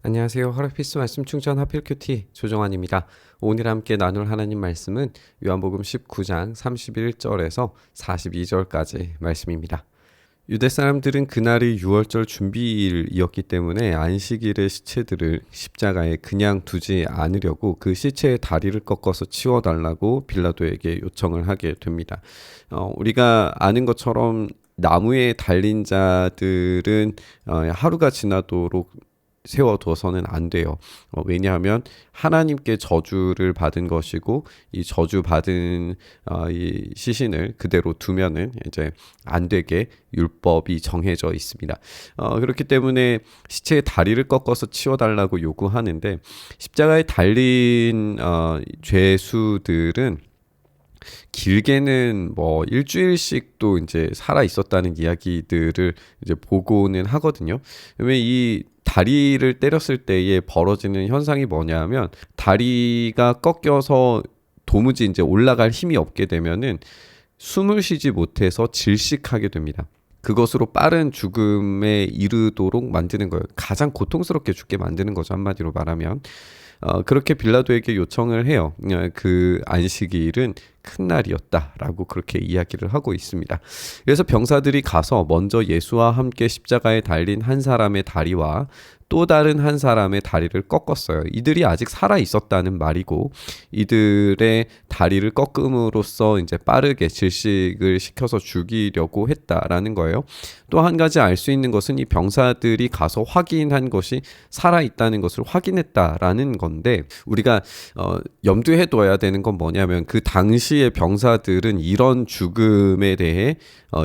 안녕하세요. 하루피스 말씀 충전 하필 큐티 조정환입니다. 오늘 함께 나눌 하나님 말씀은 요한복음 19장 31절에서 42절까지 말씀입니다. 유대 사람들은 그날이 유월절 준비일이었기 때문에 안식일의 시체들을 십자가에 그냥 두지 않으려고 그 시체의 다리를 꺾어서 치워달라고 빌라도에게 요청을 하게 됩니다. 우리가 아는 것처럼 나무에 달린 자들은 하루가 지나도록 세워둬서는 안 돼요. 왜냐하면 하나님께 저주를 받은 것이고 이 저주 받은 이 시신을 그대로 두면은 이제 안 되게 율법이 정해져 있습니다. 그렇기 때문에 시체의 다리를 꺾어서 치워달라고 요구하는데 십자가에 달린 죄수들은 길게는 뭐 일주일씩도 이제 살아 있었다는 이야기들을 이제 보고는 하거든요. 왜냐면 이 다리를 때렸을 때에 벌어지는 현상이 뭐냐면 다리가 꺾여서 도무지 이제 올라갈 힘이 없게 되면은 숨을 쉬지 못해서 질식하게 됩니다. 그것으로 빠른 죽음에 이르도록 만드는 거예요. 가장 고통스럽게 죽게 만드는 거죠. 한마디로 말하면. 그렇게 빌라도에게 요청을 해요. 그 안식일은 큰 날이었다라고 그렇게 이야기를 하고 있습니다. 그래서 병사들이 가서 먼저 예수와 함께 십자가에 달린 한 사람의 다리와 또 다른 한 사람의 다리를 꺾었어요. 이들이 아직 살아 있었다는 말이고 이들의 다리를 꺾음으로써 이제 빠르게 질식을 시켜서 죽이려고 했다라는 거예요. 또 한 가지 알 수 있는 것은 이 병사들이 가서 확인한 것이 살아 있다는 것을 확인했다라는 건데 우리가 염두에 둬야 되는 건 뭐냐면 그 당시의 병사들은 이런 죽음에 대해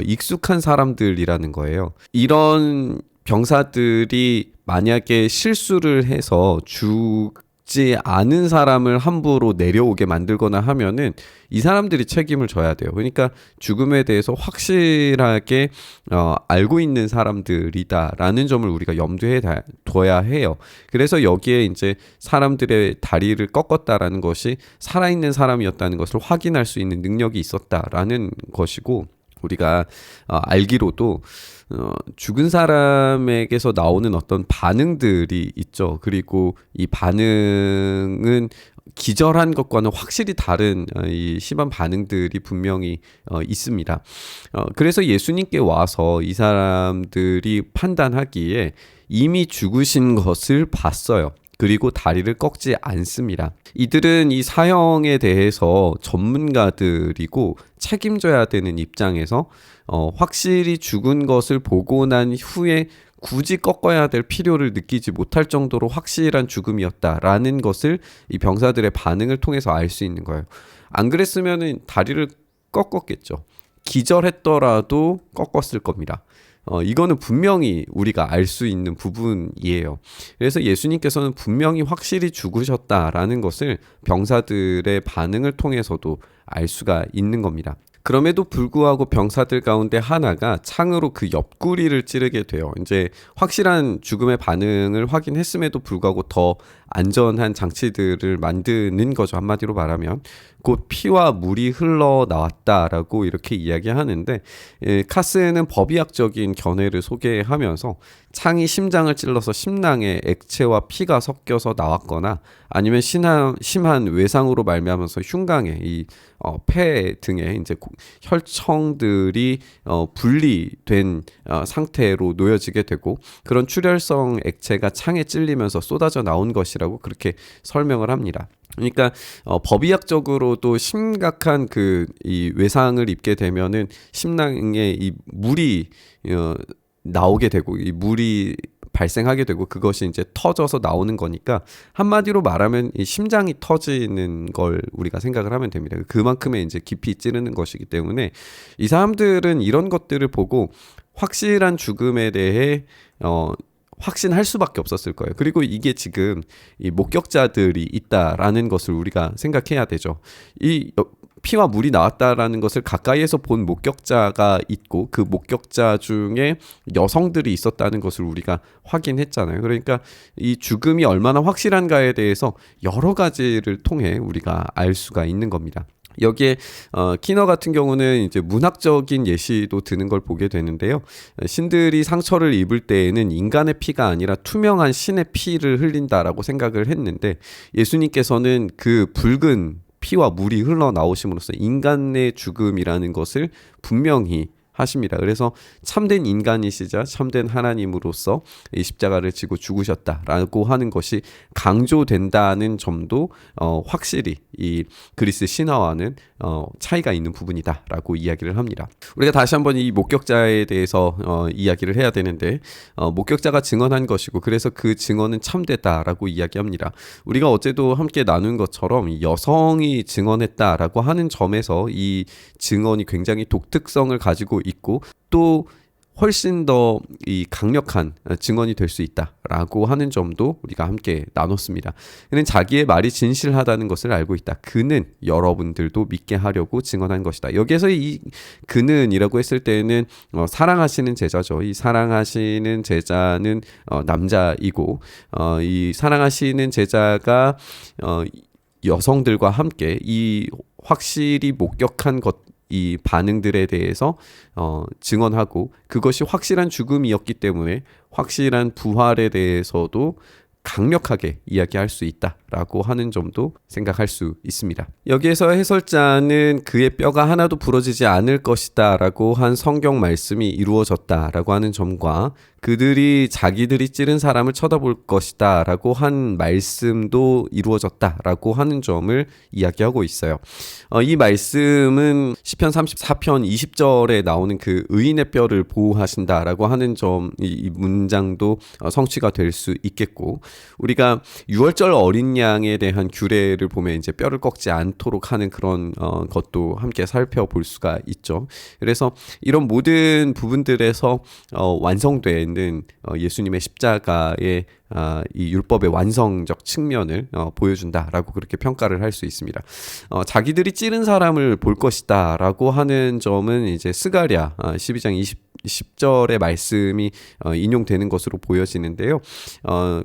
익숙한 사람들이라는 거예요. 이런 병사들이 만약에 실수를 해서 죽지 않은 사람을 함부로 내려오게 만들거나 하면은 이 사람들이 책임을 져야 돼요. 그러니까 죽음에 대해서 확실하게 알고 있는 사람들이다라는 점을 우리가 염두에 둬야 해요. 그래서 여기에 이제 사람들의 다리를 꺾었다라는 것이 살아있는 사람이었다는 것을 확인할 수 있는 능력이 있었다라는 것이고 우리가 알기로도 죽은 사람에게서 나오는 어떤 반응들이 있죠. 그리고 이 반응은 기절한 것과는 확실히 다른 이 심한 반응들이 분명히 있습니다. 그래서 예수님께 와서 이 사람들이 판단하기에 이미 죽으신 것을 봤어요. 그리고 다리를 꺾지 않습니다. 이들은 이 사형에 대해서 전문가들이고 책임져야 되는 입장에서 확실히 죽은 것을 보고 난 후에 굳이 꺾어야 될 필요를 느끼지 못할 정도로 확실한 죽음이었다라는 것을 이 병사들의 반응을 통해서 알 수 있는 거예요. 안 그랬으면 다리를 꺾었겠죠. 기절했더라도 꺾었을 겁니다. 이거는 분명히 우리가 알 수 있는 부분이에요. 그래서 예수님께서는 분명히 확실히 죽으셨다라는 것을 병사들의 반응을 통해서도 알 수가 있는 겁니다. 그럼에도 불구하고 병사들 가운데 하나가 창으로 그 옆구리를 찌르게 돼요. 이제 확실한 죽음의 반응을 확인했음에도 불구하고 더 안전한 장치들을 만드는 거죠. 한마디로 말하면 곧 피와 물이 흘러나왔다라고 이렇게 이야기하는데 카스는 법의학적인 견해를 소개하면서 창이 심장을 찔러서 심낭에 액체와 피가 섞여서 나왔거나 아니면 심한 외상으로 말미암아서 흉강에 이 폐 등에 이제 혈청들이 분리된 상태로 놓여지게 되고 그런 출혈성 액체가 창에 찔리면서 쏟아져 나온 것이라고 그렇게 설명을 합니다. 그러니까 법의학적으로도 심각한 이 외상을 입게 되면은 심낭에 이 물이 나오게 되고 이 물이 발생하게 되고 그것이 이제 터져서 나오는 거니까 한마디로 말하면 이 심장이 터지는 걸 우리가 생각을 하면 됩니다. 그만큼의 이제 깊이 찌르는 것이기 때문에 이 사람들은 이런 것들을 보고 확실한 죽음에 대해 확신할 수밖에 없었을 거예요. 그리고 이게 지금 이 목격자들이 있다라는 것을 우리가 생각해야 되죠. 이 피와 물이 나왔다라는 것을 가까이에서 본 목격자가 있고 그 목격자 중에 여성들이 있었다는 것을 우리가 확인했잖아요. 그러니까 이 죽음이 얼마나 확실한가에 대해서 여러 가지를 통해 우리가 알 수가 있는 겁니다. 여기에 키너 같은 경우는 이제 문학적인 예시도 드는 걸 보게 되는데요. 신들이 상처를 입을 때에는 인간의 피가 아니라 투명한 신의 피를 흘린다라고 생각을 했는데, 예수님께서는 그 붉은 피와 물이 흘러나오심으로써 인간의 죽음이라는 것을 분명히 하십니다. 그래서 참된 인간이시자 참된 하나님으로서 이 십자가를 지고 죽으셨다라고 하는 것이 강조된다는 점도 확실히 이 그리스 신화와는 차이가 있는 부분이다라고 이야기를 합니다. 우리가 다시 한번 이 목격자에 대해서 이야기를 해야 되는데, 목격자가 증언한 것이고 그래서 그 증언은 참되다라고 이야기합니다. 우리가 어제도 함께 나눈 것처럼 여성이 증언했다라고 하는 점에서 이 증언이 굉장히 독특성을 가지고 있고 또 훨씬 더 이 강력한 증언이 될 수 있다라고 하는 점도 우리가 함께 나눴습니다. 그는 자기의 말이 진실하다는 것을 알고 있다. 그는 여러분들도 믿게 하려고 증언한 것이다. 여기에서 이 그는이라고 했을 때는 사랑하시는 제자죠. 이 사랑하시는 제자는 남자이고, 이 사랑하시는 제자가 여성들과 함께 이 확실히 목격한 이 반응들에 대해서 증언하고, 그것이 확실한 죽음이었기 때문에 확실한 부활에 대해서도 강력하게 이야기할 수 있다라고 하는 점도 생각할 수 있습니다. 여기에서 해설자는 그의 뼈가 하나도 부러지지 않을 것이다 라고 한 성경 말씀이 이루어졌다라고 하는 점과 그들이 자기들이 찌른 사람을 쳐다볼 것이다 라고 한 말씀도 이루어졌다라고 하는 점을 이야기하고 있어요. 이 말씀은 시편 34편 20절에 나오는 그 의인의 뼈를 보호하신다라고 하는 점, 이 문장도 성취가 될 수 있겠고, 우리가 6월절 어린 양에 대한 규례를 보면 이제 뼈를 꺾지 않도록 하는 그런 것도 함께 살펴볼 수가 있죠. 그래서 이런 모든 부분들에서 완성된 예수님의 십자가의 이 율법의 완성적 측면을 보여준다라고 그렇게 평가를 할 수 있습니다. 자기들이 찌른 사람을 볼 것이다라고 하는 점은 이제 스가랴 12장 10절의 말씀이 인용되는 것으로 보여지는데요.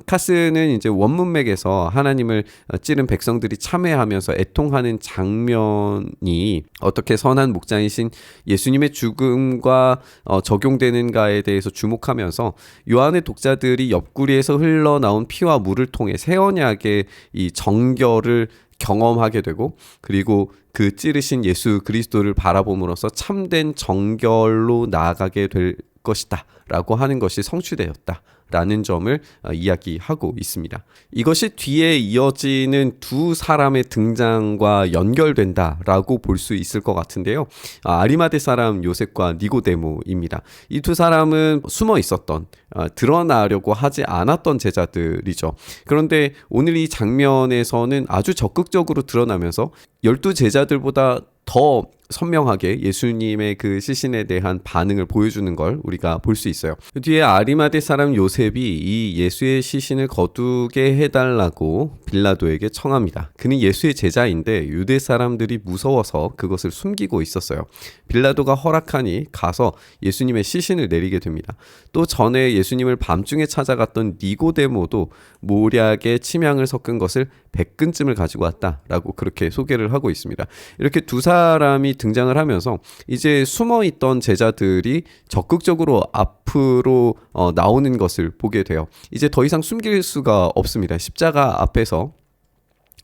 카스는 이제 원문맥에서 하나님을 찌른 백성들이 참회하면서 애통하는 장면이 어떻게 선한 목자이신 예수님의 죽음과 적용되는가에 대해서 주목하면서 요한의 독자들이 옆구리에서 흘러나온 피와 물을 통해 새 언약의 이 정결을 경험하게 되고, 그리고 그 찌르신 예수 그리스도를 바라봄으로써 참된 정결로 나아가게 될 것이다 라고 하는 것이 성취되었다 라는 점을 이야기하고 있습니다. 이것이 뒤에 이어지는 두 사람의 등장과 연결된다라고 볼 수 있을 것 같은데요. 아리마대 사람 요셉과 니고데모입니다. 이 두 사람은 숨어 있었던, 드러나려고 하지 않았던 제자들이죠. 그런데 오늘 이 장면에서는 아주 적극적으로 드러나면서 12제자들보다 더 선명하게 예수님의 그 시신에 대한 반응을 보여주는 걸 우리가 볼 수 있어요. 그 뒤에 아리마대 사람 요셉이 이 예수의 시신을 거두게 해달라고 빌라도에게 청합니다. 그는 예수의 제자인데 유대 사람들이 무서워서 그것을 숨기고 있었어요. 빌라도가 허락하니 가서 예수님의 시신을 내리게 됩니다. 또 전에 예수님을 밤중에 찾아갔던 니고데모도 모략에 침향을 섞은 것을 100근쯤을 가지고 왔다라고 그렇게 소개를 하고 있습니다. 이렇게 두 사람이 등장을 하면서 이제 숨어있던 제자들이 적극적으로 앞으로 나오는 것을 보게 돼요. 이제 더 이상 숨길 수가 없습니다. 십자가 앞에서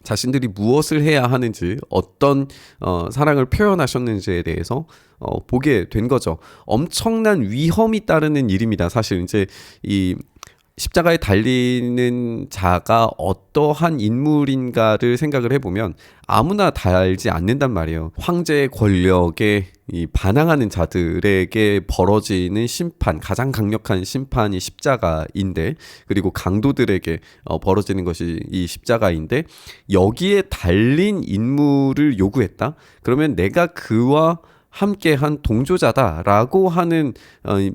자신들이 무엇을 해야 하는지, 어떤 사랑을 표현하셨는지에 대해서 보게 된 거죠. 엄청난 위험이 따르는 일입니다. 사실 이제 이 십자가에 달리는 자가 어떠한 인물인가를 생각을 해보면 아무나 달지 않는단 말이에요. 황제의 권력에 반항하는 자들에게 벌어지는 심판, 가장 강력한 심판이 십자가인데, 그리고 강도들에게 벌어지는 것이 이 십자가인데, 여기에 달린 인물을 요구했다? 그러면 내가 그와 함께한 동조자다라고 하는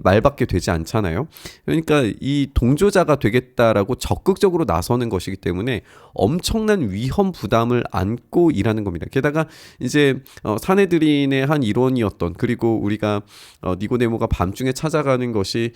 말밖에 되지 않잖아요. 그러니까 이 동조자가 되겠다라고 적극적으로 나서는 것이기 때문에 엄청난 위험 부담을 안고 일하는 겁니다. 게다가 이제 사내들인의 한 일원이었던, 그리고 우리가 니고데모가 밤중에 찾아가는 것이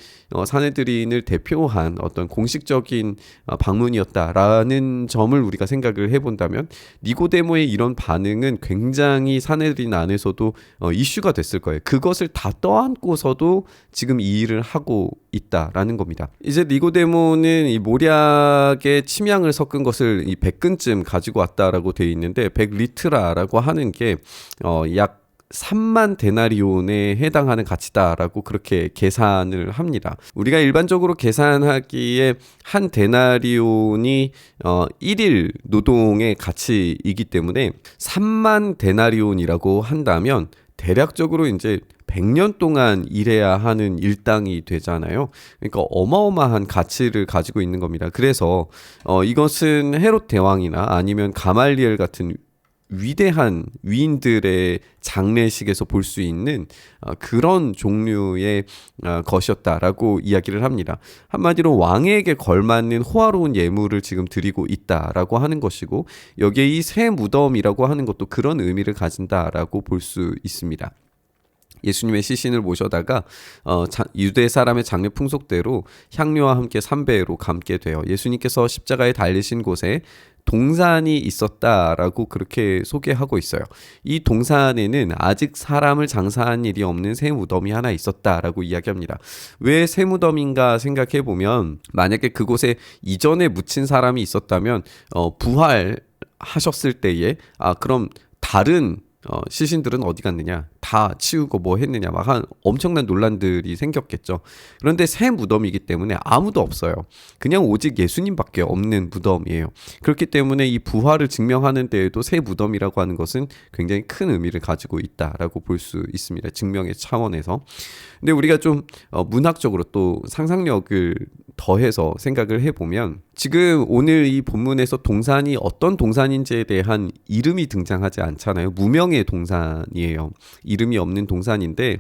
사내들인을 대표한 어떤 공식적인 방문이었다라는 점을 우리가 생각을 해본다면 니고데모의 이런 반응은 굉장히 사내들인 안에서도 이슈가 됐을 거예요. 그것을 다 떠안고서도 지금 이 일을 하고 있다라는 겁니다. 이제 니고데모는 이 모략에 침향을 섞은 것을 이 100근쯤 가지고 왔다라고 되어 있는데 100리트라라고 하는 게 약 3만 데나리온에 해당하는 가치다라고 그렇게 계산을 합니다. 우리가 일반적으로 계산하기에 한 데나리온이 1일 노동의 가치이기 때문에 3만 데나리온이라고 한다면 대략적으로 이제 100년 동안 일해야 하는 일당이 되잖아요. 그러니까 어마어마한 가치를 가지고 있는 겁니다. 그래서 이것은 헤롯 대왕이나 아니면 가말리엘 같은 위대한 위인들의 장례식에서 볼 수 있는 그런 종류의 것이었다라고 이야기를 합니다. 한마디로 왕에게 걸맞는 호화로운 예물을 지금 드리고 있다라고 하는 것이고, 여기에 이 새 무덤이라고 하는 것도 그런 의미를 가진다라고 볼 수 있습니다. 예수님의 시신을 모셔다가 유대 사람의 장례 풍속대로 향료와 함께 삼배로 감게 되어 예수님께서 십자가에 달리신 곳에 동산이 있었다라고 그렇게 소개하고 있어요. 이 동산에는 아직 사람을 장사한 일이 없는 새 무덤이 하나 있었다라고 이야기합니다. 왜 새 무덤인가 생각해 보면, 만약에 그곳에 이전에 묻힌 사람이 있었다면 부활하셨을 때에 그럼 다른 시신들은 어디 갔느냐, 다 치우고 뭐 했느냐, 막 한 엄청난 논란들이 생겼겠죠. 그런데 새 무덤이기 때문에 아무도 없어요. 그냥 오직 예수님밖에 없는 무덤이에요. 그렇기 때문에 이 부활을 증명하는 데에도 새 무덤이라고 하는 것은 굉장히 큰 의미를 가지고 있다라고 볼 수 있습니다. 증명의 차원에서. 근데 우리가 좀 문학적으로 또 상상력을 더해서 생각을 해보면, 지금 오늘 이 본문에서 동산이 어떤 동산인지에 대한 이름이 등장하지 않잖아요. 무명의 동산이에요. 이름이 없는 동산인데,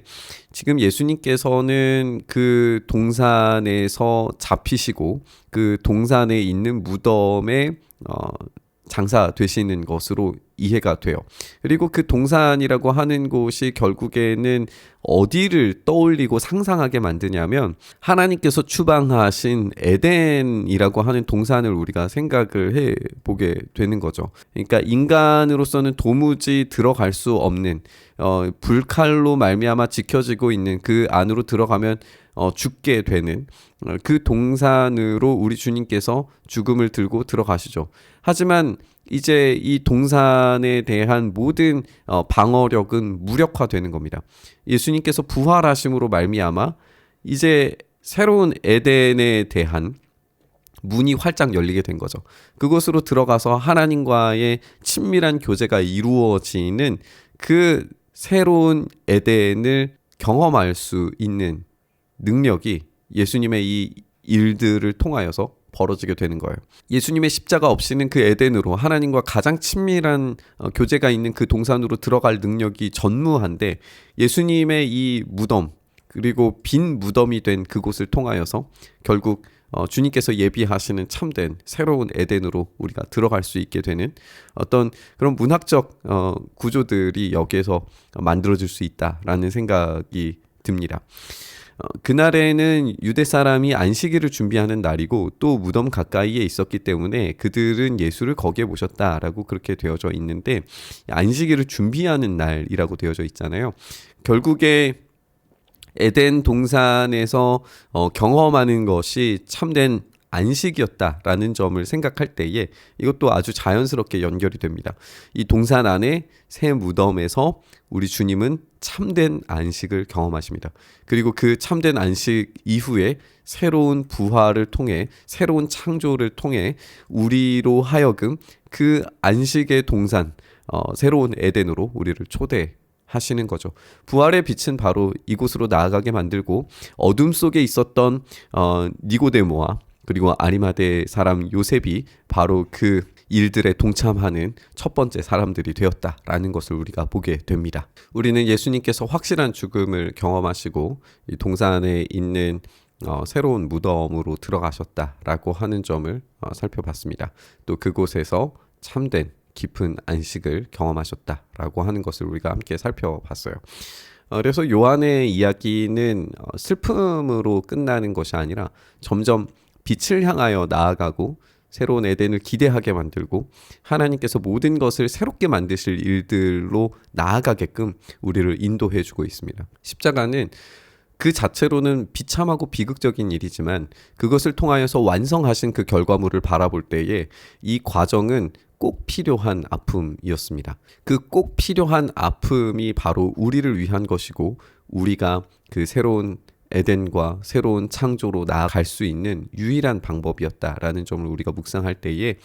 지금 예수님께서는 그 동산에서 잡히시고 그 동산에 있는 무덤에 장사 되시는 것으로 이해가 돼요. 그리고 그 동산이라고 하는 곳이 결국에는 어디를 떠올리고 상상하게 만드냐면, 하나님께서 추방하신 에덴이라고 하는 동산을 우리가 생각을 해 보게 되는 거죠. 그러니까 인간으로서는 도무지 들어갈 수 없는, 불칼로 말미암아 지켜지고 있는, 그 안으로 들어가면 죽게 되는 그 동산으로 우리 주님께서 죽음을 들고 들어가시죠. 하지만 이제 이 동산에 대한 모든 방어력은 무력화되는 겁니다. 예수님께서 부활하심으로 말미암아 이제 새로운 에덴에 대한 문이 활짝 열리게 된 거죠. 그곳으로 들어가서 하나님과의 친밀한 교제가 이루어지는 그 새로운 에덴을 경험할 수 있는 능력이 예수님의 이 일들을 통하여서 벌어지게 되는 거예요. 예수님의 십자가 없이는 그 에덴으로, 하나님과 가장 친밀한 교제가 있는 그 동산으로 들어갈 능력이 전무한데, 예수님의 이 무덤, 그리고 빈 무덤이 된 그곳을 통하여서 결국 주님께서 예비하시는 참된 새로운 에덴으로 우리가 들어갈 수 있게 되는 어떤 그런 문학적 구조들이 여기에서 만들어질 수 있다라는 생각이 듭니다. 그날에는 유대 사람이 안식일을 준비하는 날이고 또 무덤 가까이에 있었기 때문에 그들은 예수를 거기에 모셨다라고 그렇게 되어져 있는데, 안식일을 준비하는 날이라고 되어져 있잖아요. 결국에 에덴 동산에서 경험하는 것이 참된 안식이었다라는 점을 생각할 때에 이것도 아주 자연스럽게 연결이 됩니다. 이 동산 안에 새 무덤에서 우리 주님은 참된 안식을 경험하십니다. 그리고 그 참된 안식 이후에 새로운 부활을 통해, 새로운 창조를 통해 우리로 하여금 그 안식의 동산, 새로운 에덴으로 우리를 초대하시는 거죠. 부활의 빛은 바로 이곳으로 나아가게 만들고, 어둠 속에 있었던 니고데모와 그리고 아리마대 사람 요셉이 바로 그 일들에 동참하는 첫 번째 사람들이 되었다라는 것을 우리가 보게 됩니다. 우리는 예수님께서 확실한 죽음을 경험하시고 이 동산에 있는 새로운 무덤으로 들어가셨다라고 하는 점을 살펴봤습니다. 또 그곳에서 참된 깊은 안식을 경험하셨다라고 하는 것을 우리가 함께 살펴봤어요. 그래서 요한의 이야기는 슬픔으로 끝나는 것이 아니라 점점 빛을 향하여 나아가고 새로운 에덴을 기대하게 만들고 하나님께서 모든 것을 새롭게 만드실 일들로 나아가게끔 우리를 인도해 주고 있습니다. 십자가는 그 자체로는 비참하고 비극적인 일이지만 그것을 통하여서 완성하신 그 결과물을 바라볼 때에 이 과정은 꼭 필요한 아픔이었습니다. 그 꼭 필요한 아픔이 바로 우리를 위한 것이고 우리가 그 새로운 에덴과 새로운 창조로 나아갈 수 있는 유일한 방법이었다라는 점을 우리가 묵상할 때에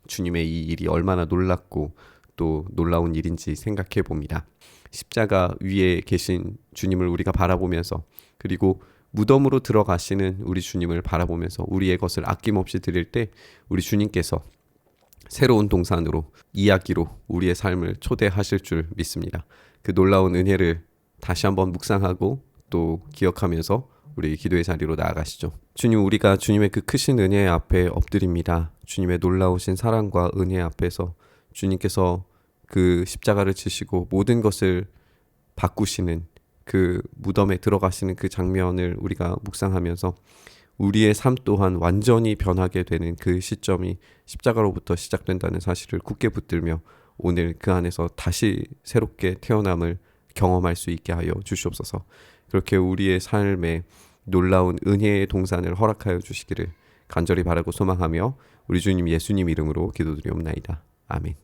주님의 이 일이 얼마나 놀랍고 또 놀라운 일인지 생각해 봅니다. 십자가 위에 계신 주님을 우리가 바라보면서 그리고 무덤으로 들어가시는 우리 주님을 바라보면서 우리의 것을 아낌없이 드릴 때 우리 주님께서 새로운 동산으로 이야기로 우리의 삶을 초대하실 줄 믿습니다. 그 놀라운 은혜를 다시 한번 묵상하고 또 기억하면서 우리 기도의 자리로 나아가시죠. 주님, 우리가 주님의 그 크신 은혜 앞에 엎드립니다. 주님의 놀라우신 사랑과 은혜 앞에서 주님께서 그 십자가를 지시고 모든 것을 바꾸시는 그 무덤에 들어가시는 그 장면을 우리가 묵상하면서 우리의 삶 또한 완전히 변하게 되는 그 시점이 십자가로부터 시작된다는 사실을 굳게 붙들며 오늘 그 안에서 다시 새롭게 태어남을 경험할 수 있게 하여 주시옵소서. 그렇게 우리의 삶에 놀라운 은혜의 동산을 허락하여 주시기를 간절히 바라고 소망하며 우리 주님 예수님 이름으로 기도드리옵나이다. 아멘.